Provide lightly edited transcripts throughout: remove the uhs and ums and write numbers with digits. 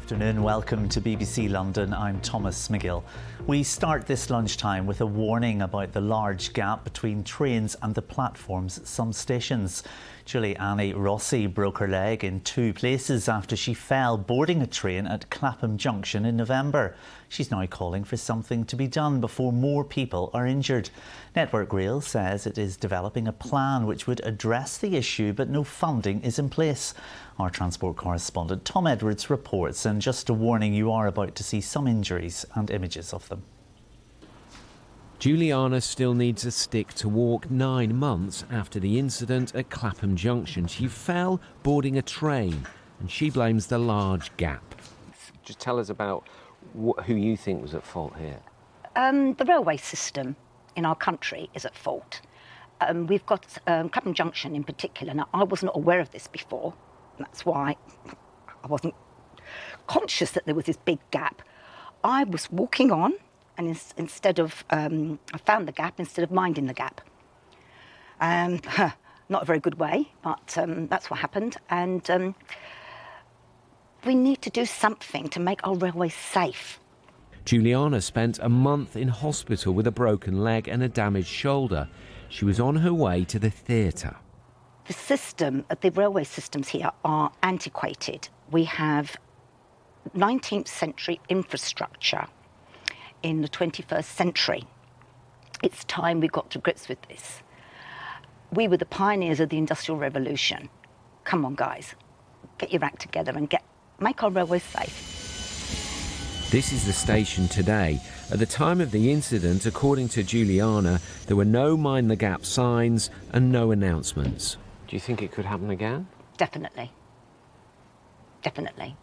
Afternoon, welcome to BBC London. I'm Thomas Magill. We start this lunchtime with a warning about the large gap between trains and the platforms at some stations. Julie Rossi broke her leg in two places after she fell boarding a train at Clapham Junction in November. She's now calling for something to be done before more people are injured. Network Rail says it is developing a plan which would address the issue, but no funding is in place. Our transport correspondent Tom Edwards reports, and just a warning, you are about to see some injuries and images of them. Juliana still needs a stick to walk 9 months after the incident at Clapham Junction. She fell boarding a train and she blames the large gap. Just tell us about who you think was at fault here. The railway system in our country is at fault. We've got Clapham Junction in particular. Now, I was not aware of this before. That's why I wasn't conscious that there was this big gap. I was walking on, and instead of, I found the gap instead of minding the gap. Not a very good way, but that's what happened. And we need to do something to make our railways safe. Juliana spent a month in hospital with a broken leg and a damaged shoulder. She was on her way to the theatre. The railway systems here are antiquated. We have 19th century infrastructure in the 21st century. It's time we got to grips with this. We were the pioneers of the Industrial Revolution. Come on, guys, get your act together and make our railways safe. This is the station today. At the time of the incident, according to Juliana, there were no mind the gap signs and no announcements. Do you think it could happen again? Definitely. Definitely.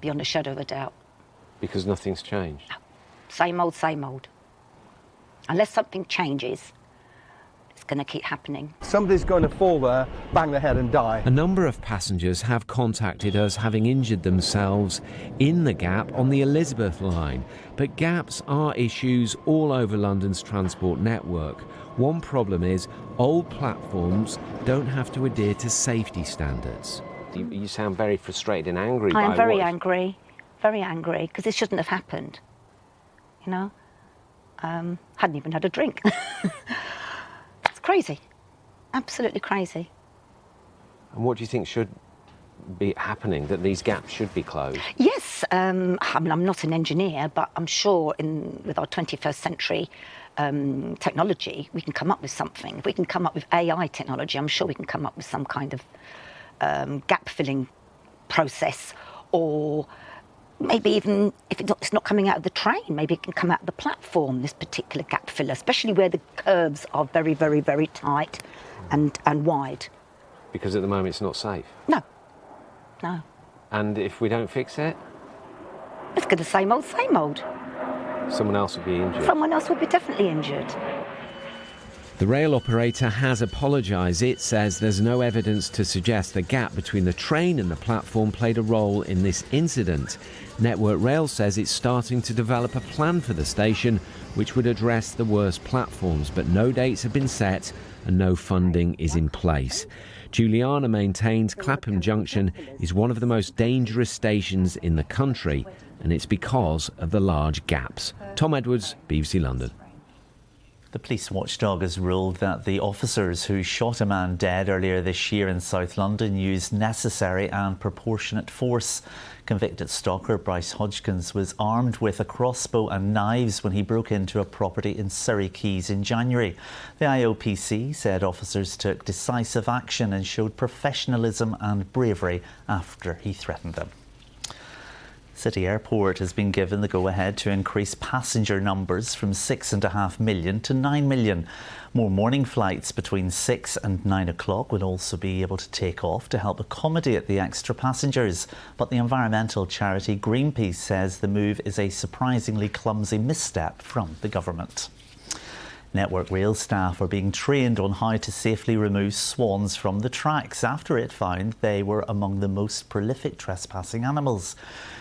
Beyond a shadow of a doubt. Because nothing's changed? No. Same old, same old. Unless something changes, it's going to keep happening. Somebody's going to fall there, bang their head and die. A number of passengers have contacted us having injured themselves in the gap on the Elizabeth line. But gaps are issues all over London's transport network. One problem is old platforms don't have to adhere to safety standards. You sound very frustrated and angry. I am very angry, because this shouldn't have happened. You know, hadn't even had a drink. It's crazy, absolutely crazy. And what do you think should be happening, that these gaps should be closed? Yes, I mean, I'm not an engineer, but I'm sure with our 21st century technology, we can come up with something. If we can come up with AI technology, I'm sure we can come up with some kind of gap-filling process, or maybe even if it's not coming out of the train, maybe it can come out of the platform, this particular gap filler, especially where the curves are very, very, very tight and wide. Because at the moment it's not safe? No. And if we don't fix it? It's going to same old, same old. Someone else will be injured? Someone else will be definitely injured. The rail operator has apologised. It says there's no evidence to suggest the gap between the train and the platform played a role in this incident. Network Rail says it's starting to develop a plan for the station which would address the worst platforms, but no dates have been set and no funding is in place. Juliana maintains Clapham Junction is one of the most dangerous stations in the country, and it's because of the large gaps. Tom Edwards, BBC London. The police watchdog has ruled that the officers who shot a man dead earlier this year in South London used necessary and proportionate force. Convicted stalker Bryce Hodgkins was armed with a crossbow and knives when he broke into a property in Surrey Quays in January. The IOPC said officers took decisive action and showed professionalism and bravery after he threatened them. City Airport has been given the go-ahead to increase passenger numbers from 6.5 million to 9 million. More morning flights between 6 and 9 o'clock will also be able to take off to help accommodate the extra passengers. But the environmental charity Greenpeace says the move is a surprisingly clumsy misstep from the government. Network Rail staff are being trained on how to safely remove swans from the tracks after it found they were among the most prolific trespassing animals.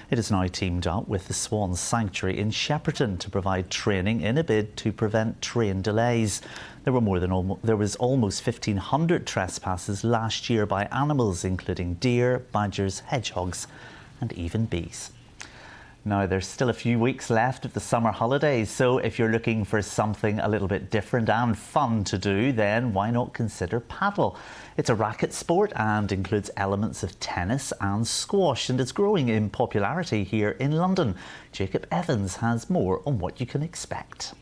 It has now teamed up with the Swan Sanctuary in Shepperton to provide training in a bid to prevent train delays. There was almost 1,500 trespasses last year by animals including deer, badgers, hedgehogs and even bees. Now, there's still a few weeks left of the summer holidays, so if you're looking for something a little bit different and fun to do, then why not consider paddle? It's a racket sport and includes elements of tennis and squash, and it's growing in popularity here in London. Jacob Evans has more on what you can expect.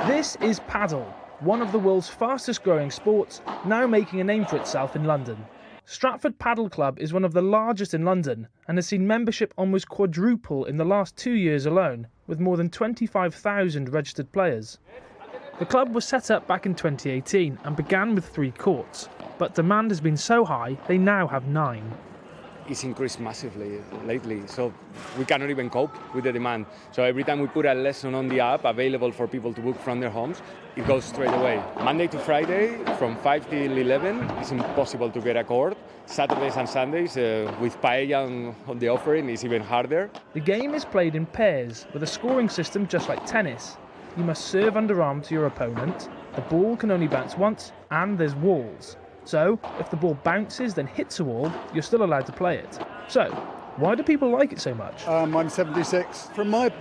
This is paddle, one of the world's fastest growing sports, now making a name for itself in London. Stratford Paddle Club is one of the largest in London and has seen membership almost quadruple in the last 2 years alone, with more than 25,000 registered players. The club was set up back in 2018 and began with 3 courts, but demand has been so high they now have 9. It's increased massively lately, so we cannot even cope with the demand. So every time we put a lesson on the app available for people to book from their homes, it goes straight away. Monday to Friday, from 5 till 11, it's impossible to get a court. Saturdays and Sundays, with paella on the offering, is even harder. The game is played in pairs, with a scoring system just like tennis. You must serve underarm to your opponent, the ball can only bounce once, and there's walls. So, if the ball bounces then hits a wall, you're still allowed to play it. So, why do people like it so much? I'm 76. From my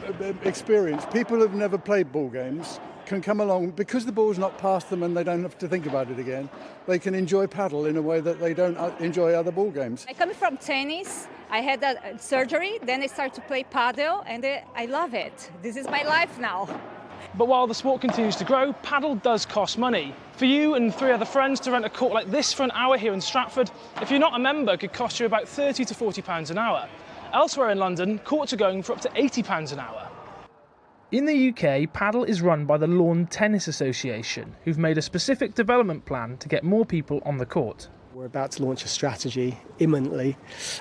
experience, people who've never played ball games can come along, because the ball's not past them and they don't have to think about it again, they can enjoy paddle in a way that they don't enjoy other ball games. I come from tennis. I had a surgery, then I started to play paddle, and I love it. This is my life now. But while the sport continues to grow, paddle does cost money. For you and 3 other friends to rent a court like this for an hour here in Stratford, if you're not a member, could cost you about £30 to £40 an hour. Elsewhere in London, courts are going for up to £80 an hour. In the UK, paddle is run by the Lawn Tennis Association, who've made a specific development plan to get more people on the court. We're about to launch a strategy imminently,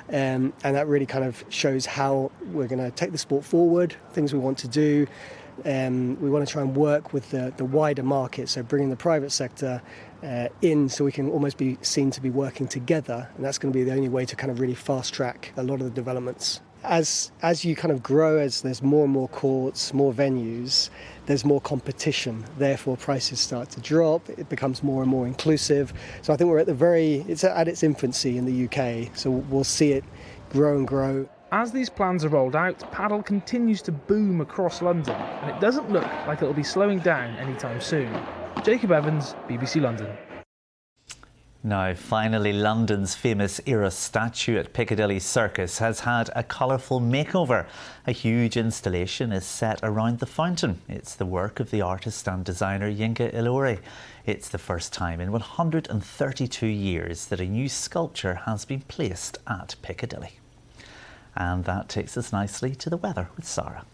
and that really kind of shows how we're going to take the sport forward, things we want to do. We want to try and work with the wider market, so bringing the private sector in so we can almost be seen to be working together, and that's going to be the only way to kind of really fast track a lot of the developments. As you kind of grow, as there's more and more courts, more venues, there's more competition, therefore prices start to drop, it becomes more and more inclusive. So I think we're it's at its infancy in the UK, so we'll see it grow and grow. As these plans are rolled out, paddle continues to boom across London, and it doesn't look like it'll be slowing down anytime soon. Jacob Evans, BBC London. Now, finally, London's famous Eros statue at Piccadilly Circus has had a colourful makeover. A huge installation is set around the fountain. It's the work of the artist and designer Yinka Ilori. It's the first time in 132 years that a new sculpture has been placed at Piccadilly. And that takes us nicely to the weather with Sarah.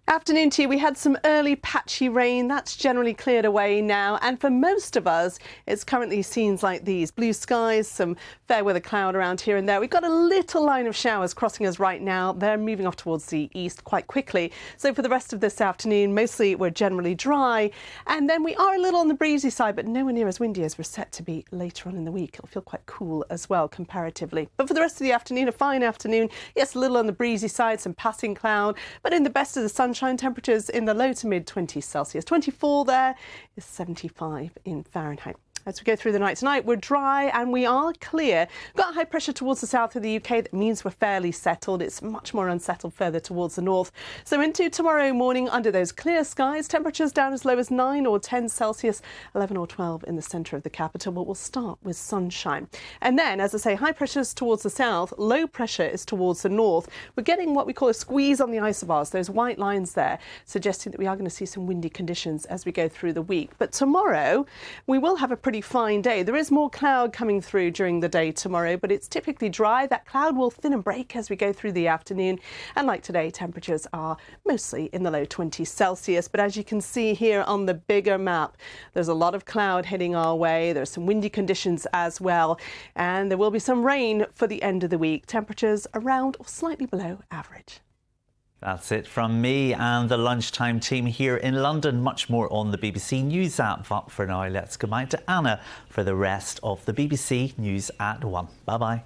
Afternoon to you. We had some early patchy rain. That's generally cleared away now. And for most of us, it's currently scenes like these. Blue skies, some fair weather cloud around here and there. We've got a little line of showers crossing us right now. They're moving off towards the east quite quickly. So for the rest of this afternoon, mostly we're generally dry. And then we are a little on the breezy side, but nowhere near as windy as we're set to be later on in the week. It'll feel quite cool as well, comparatively. But for the rest of the afternoon, a fine afternoon. Yes, a little on the breezy side, some passing cloud, but in the best of the sunshine, temperatures in the low to mid 20s Celsius. 24 there is 75 in Fahrenheit. As we go through the night tonight, we're dry and we are clear. We've got high pressure towards the south of the UK. That means we're fairly settled. It's much more unsettled further towards the north. So into tomorrow morning under those clear skies, temperatures down as low as 9 or 10 Celsius, 11 or 12 in the centre of the capital. But we'll start with sunshine. And then, as I say, high pressures towards the south, low pressure is towards the north. We're getting what we call a squeeze on the isobars, those white lines there, suggesting that we are going to see some windy conditions as we go through the week. But tomorrow, we will have a pretty fine day. There is more cloud coming through during the day tomorrow, but it's typically dry. That cloud will thin and break as we go through the afternoon. And like today, temperatures are mostly in the low 20s Celsius. But as you can see here on the bigger map, there's a lot of cloud heading our way. There's some windy conditions as well. And there will be some rain for the end of the week. Temperatures around or slightly below average. That's it from me and the lunchtime team here in London. Much more on the BBC News app. But for now, let's go back to Anna for the rest of the BBC News at 1. Bye-bye.